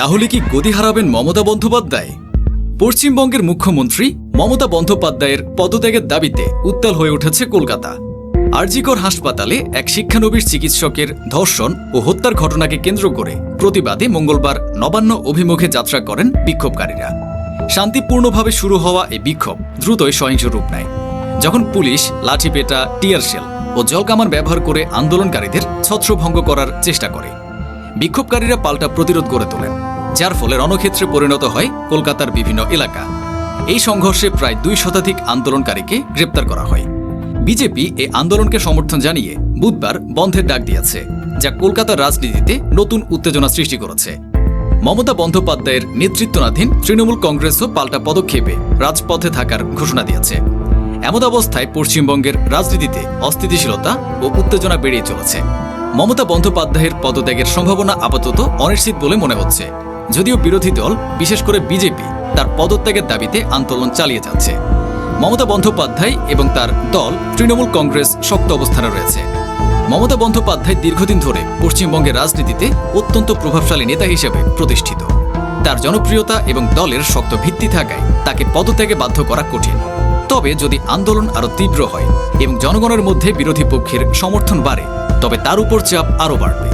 তাহলে কি গদি হারাবেন মমতা বন্দ্যোপাধ্যায়? পশ্চিমবঙ্গের মুখ্যমন্ত্রী মমতা বন্দ্যোপাধ্যায়ের পদত্যাগের দাবিতে উত্তাল হয়ে উঠেছে কলকাতা। আরজিকর হাসপাতালে এক শিক্ষানবিশ চিকিৎসকের ধর্ষণ ও হত্যার ঘটনাকে কেন্দ্র করে প্রতিবাদে মঙ্গলবার নবান্ন অভিমুখে যাত্রা করেন বিক্ষোভকারীরা। শান্তিপূর্ণভাবে শুরু হওয়া এই বিক্ষোভ দ্রুতই সহিংস রূপ নেয়, যখন পুলিশ লাঠিপেটা, টিয়ার শেল ও জলকামান ব্যবহার করে আন্দোলনকারীদের ছত্রভঙ্গ করার চেষ্টা করে। বিক্ষোভকারীরা পাল্টা প্রতিরোধ গড়ে তোলেন, যার ফলে রণক্ষেত্রে পরিণত হয় কলকাতার বিভিন্ন এলাকা। এই সংঘর্ষে প্রায় 2 শতাধিক আন্দোলনকারীকে গ্রেপ্তার করা হয়। বিজেপি এই আন্দোলনকে সমর্থন জানিয়ে বুধবার বন্ধের ডাক দিয়েছে, যা কলকাতার রাজনীতিতে নতুন উত্তেজনা সৃষ্টি করেছে। মমতা বন্দ্যোপাধ্যায়ের নেতৃত্বাধীন তৃণমূল কংগ্রেসও পাল্টা পদক্ষেপে রাজপথে থাকার ঘোষণা দিয়েছে। এমন অবস্থায় পশ্চিমবঙ্গের রাজনীতিতে অস্থিতিশীলতা ও উত্তেজনা বেড়েই চলেছে। মমতা বন্দ্যোপাধ্যায়ের পদত্যাগের সম্ভাবনা আপাতত অনিশ্চিত বলে মনে হচ্ছে, যদিও বিরোধী দল, বিশেষ করে বিজেপি, তার পদত্যাগের দাবিতে আন্দোলন চালিয়ে যাচ্ছে। মমতা বন্দ্যোপাধ্যায় এবং তার দল তৃণমূল কংগ্রেস শক্ত অবস্থানে রয়েছে। মমতা বন্দ্যোপাধ্যায় দীর্ঘদিন ধরে পশ্চিমবঙ্গের রাজনীতিতে অত্যন্ত প্রভাবশালী নেতা হিসেবে প্রতিষ্ঠিত। তার জনপ্রিয়তা এবং দলের শক্ত ভিত্তি থাকায় তাকে পদত্যাগে বাধ্য করা কঠিন। তবে যদি আন্দোলন আরও তীব্র হয় এবং জনগণের মধ্যে বিরোধী পক্ষের সমর্থন বাড়ে, তবে তার উপর চাপ আরও বাড়বে।